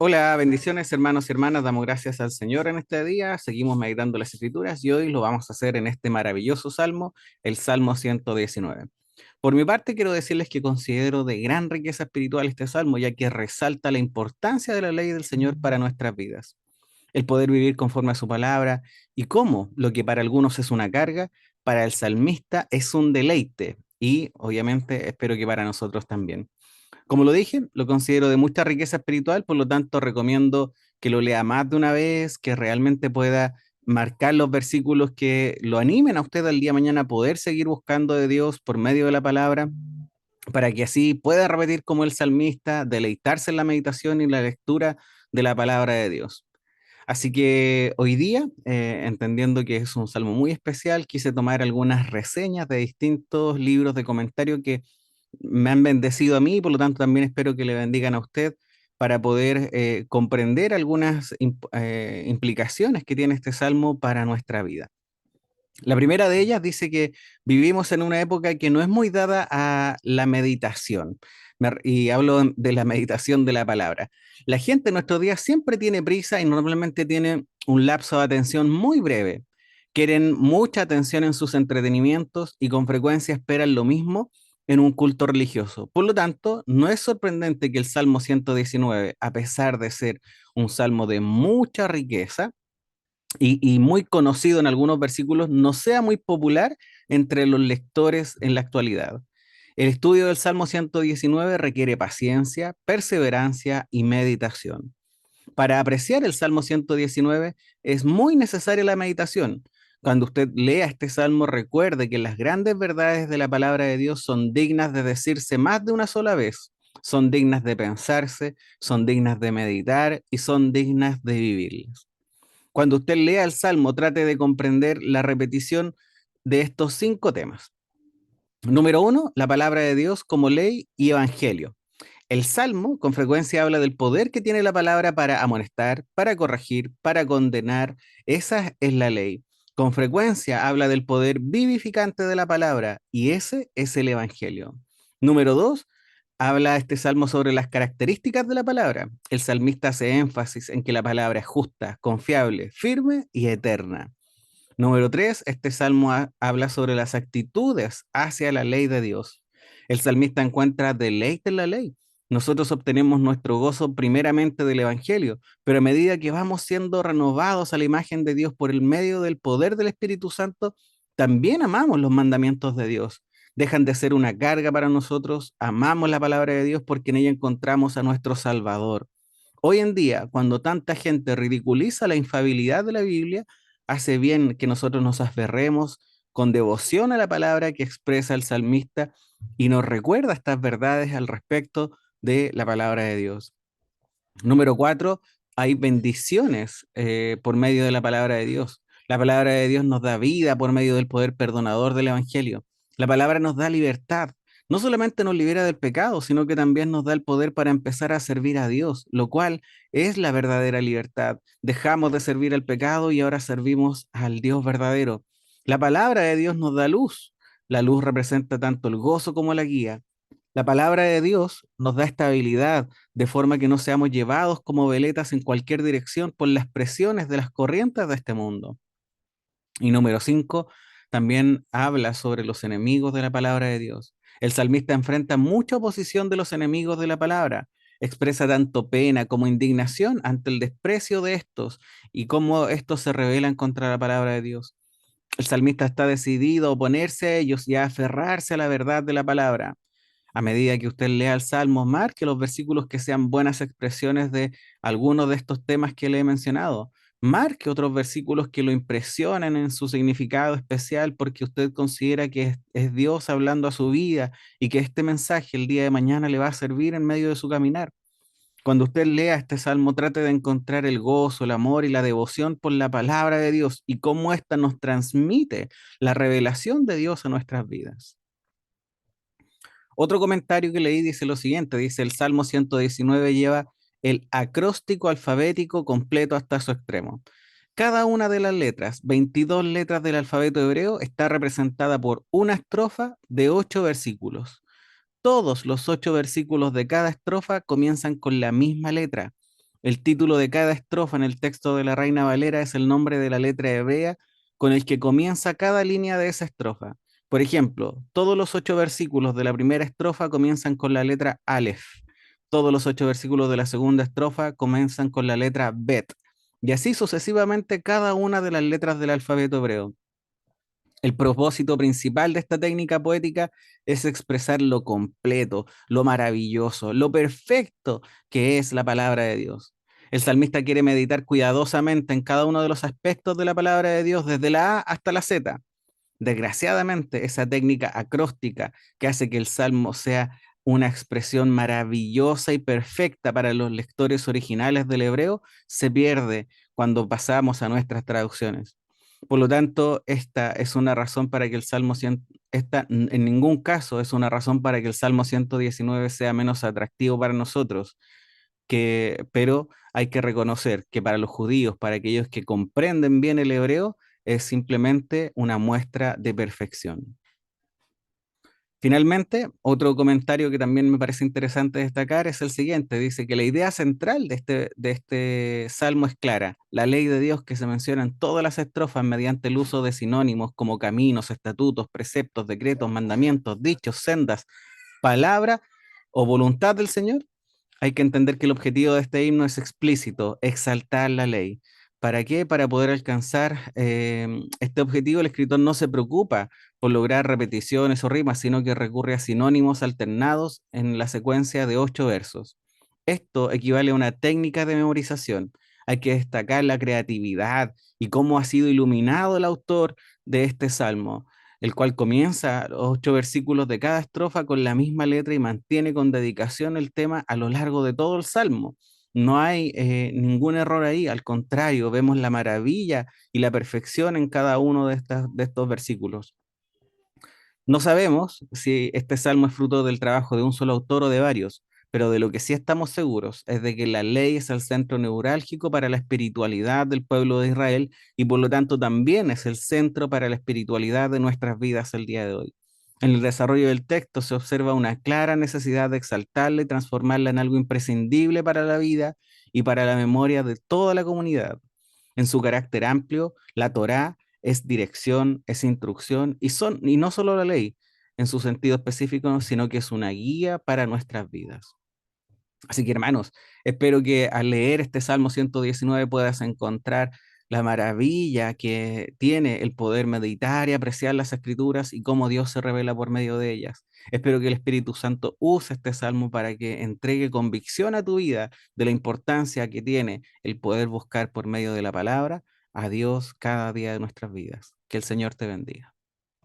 Hola, bendiciones hermanos y hermanas, damos gracias al Señor en este día, seguimos meditando las Escrituras y hoy lo vamos a hacer en este maravilloso salmo, el Salmo 119. Por mi parte, quiero decirles que considero de gran riqueza espiritual este salmo, ya que resalta la importancia de la ley del Señor para nuestras vidas, el poder vivir conforme a su palabra y cómo lo que para algunos es una carga, para el salmista es un deleite y obviamente espero que para nosotros también. Como lo dije, lo considero de mucha riqueza espiritual, por lo tanto recomiendo que lo lea más de una vez, que realmente pueda marcar los versículos que lo animen a usted al día de mañana a poder seguir buscando de Dios por medio de la palabra, para que así pueda repetir como el salmista, deleitarse en la meditación y la lectura de la palabra de Dios. Así que hoy día, entendiendo que es un salmo muy especial, quise tomar algunas reseñas de distintos libros de comentario que me han bendecido a mí y por lo tanto también espero que le bendigan a usted para poder comprender algunas implicaciones que tiene este salmo para nuestra vida. La primera de ellas dice que vivimos en una época que no es muy dada a la meditación. Y hablo de la meditación de la palabra. La gente en nuestros días siempre tiene prisa y normalmente tiene un lapso de atención muy breve. Quieren mucha atención en sus entretenimientos y con frecuencia esperan lo mismo en un culto religioso. Por lo tanto, no es sorprendente que el Salmo 119, a pesar de ser un salmo de mucha riqueza, y muy conocido en algunos versículos, no sea muy popular entre los lectores en la actualidad. El estudio del Salmo 119 requiere paciencia, perseverancia y meditación. Para apreciar el Salmo 119 es muy necesaria la meditación. Cuando usted lea este salmo, recuerde que las grandes verdades de la palabra de Dios son dignas de decirse más de una sola vez, son dignas de pensarse, son dignas de meditar y son dignas de vivirlas. Cuando usted lea el Salmo, trate de comprender la repetición de estos cinco temas. Número uno, la palabra de Dios como ley y evangelio. El Salmo con frecuencia habla del poder que tiene la palabra para amonestar, para corregir, para condenar. Esa es la ley. Con frecuencia habla del poder vivificante de la palabra y ese es el evangelio. Número dos, habla este salmo sobre las características de la palabra. El salmista hace énfasis en que la palabra es justa, confiable, firme y eterna. Número tres, este salmo habla sobre las actitudes hacia la ley de Dios. El salmista encuentra deleite en la ley. Nosotros obtenemos nuestro gozo primeramente del Evangelio, pero a medida que vamos siendo renovados a la imagen de Dios por el medio del poder del Espíritu Santo, también amamos los mandamientos de Dios. Dejan de ser una carga para nosotros, amamos la palabra de Dios porque en ella encontramos a nuestro Salvador. Hoy en día, cuando tanta gente ridiculiza la infabilidad de la Biblia, hace bien que nosotros nos aferremos con devoción a la palabra que expresa el salmista y nos recuerda estas verdades al respecto de la palabra de Dios. Número cuatro, hay bendiciones por medio de la palabra de Dios. La palabra de Dios nos da vida por medio del poder perdonador del Evangelio. La palabra nos da libertad. No solamente nos libera del pecado, sino que también nos da el poder para empezar a servir a Dios, lo cual es la verdadera libertad. Dejamos de servir al pecado y ahora servimos al Dios verdadero. La palabra de Dios nos da luz. La luz representa tanto el gozo como la guía. La palabra de Dios nos da estabilidad, de forma que no seamos llevados como veletas en cualquier dirección por las presiones de las corrientes de este mundo. Y número cinco, también habla sobre los enemigos de la palabra de Dios. El salmista enfrenta mucha oposición de los enemigos de la palabra. Expresa tanto pena como indignación ante el desprecio de estos y cómo estos se rebelan contra la palabra de Dios. El salmista está decidido a oponerse a ellos y a aferrarse a la verdad de la palabra. A medida que usted lea el Salmo, marque los versículos que sean buenas expresiones de algunos de estos temas que le he mencionado. Marque otros versículos que lo impresionen en su significado especial porque usted considera que es Dios hablando a su vida y que este mensaje el día de mañana le va a servir en medio de su caminar. Cuando usted lea este salmo, trate de encontrar el gozo, el amor y la devoción por la palabra de Dios y cómo ésta nos transmite la revelación de Dios a nuestras vidas. Otro comentario que leí dice lo siguiente, dice el Salmo 119 lleva el acróstico alfabético completo hasta su extremo. Cada una de las letras, 22 letras del alfabeto hebreo, está representada por una estrofa de 8 versículos. Todos los 8 versículos de cada estrofa comienzan con la misma letra. El título de cada estrofa en el texto de la Reina Valera es el nombre de la letra hebrea con el que comienza cada línea de esa estrofa. Por ejemplo, todos los 8 versículos de la primera estrofa comienzan con la letra Aleph. Todos los 8 versículos de la segunda estrofa comienzan con la letra Bet. Y así sucesivamente cada una de las letras del alfabeto hebreo. El propósito principal de esta técnica poética es expresar lo completo, lo maravilloso, lo perfecto que es la palabra de Dios. El salmista quiere meditar cuidadosamente en cada uno de los aspectos de la palabra de Dios, desde la A hasta la Z. Desgraciadamente, esa técnica acróstica que hace que el salmo sea una expresión maravillosa y perfecta para los lectores originales del hebreo se pierde cuando pasamos a nuestras traducciones. Por lo tanto, esta es una razón para que el Salmo 100, esta en ningún caso es una razón para que el Salmo 119 sea menos atractivo para nosotros, pero hay que reconocer que para los judíos, para aquellos que comprenden bien el hebreo, es simplemente una muestra de perfección. Finalmente, otro comentario que también me parece interesante destacar es el siguiente. Dice que la idea central de este salmo es clara. La ley de Dios que se menciona en todas las estrofas mediante el uso de sinónimos como caminos, estatutos, preceptos, decretos, mandamientos, dichos, sendas, palabra o voluntad del Señor. Hay que entender que el objetivo de este himno es explícito, exaltar la ley. ¿Para qué? Para poder alcanzar este objetivo, el escritor no se preocupa por lograr repeticiones o rimas, sino que recurre a sinónimos alternados en la secuencia de 8 versos. Esto equivale a una técnica de memorización. Hay que destacar la creatividad y cómo ha sido iluminado el autor de este salmo, el cual comienza los 8 versículos de cada estrofa con la misma letra y mantiene con dedicación el tema a lo largo de todo el salmo. No hay ningún error ahí, al contrario, vemos la maravilla y la perfección en cada uno de estos versículos. No sabemos si este salmo es fruto del trabajo de un solo autor o de varios, pero de lo que sí estamos seguros es de que la ley es el centro neurálgico para la espiritualidad del pueblo de Israel y por lo tanto también es el centro para la espiritualidad de nuestras vidas el día de hoy. En el desarrollo del texto se observa una clara necesidad de exaltarla y transformarla en algo imprescindible para la vida y para la memoria de toda la comunidad. En su carácter amplio, la Torá es dirección, es instrucción y no solo la ley en su sentido específico, sino que es una guía para nuestras vidas. Así que hermanos, espero que al leer este Salmo 119 puedas encontrar la maravilla que tiene el poder meditar y apreciar las escrituras y cómo Dios se revela por medio de ellas. Espero que el Espíritu Santo use este salmo para que entregue convicción a tu vida de la importancia que tiene el poder buscar por medio de la palabra a Dios cada día de nuestras vidas. Que el Señor te bendiga.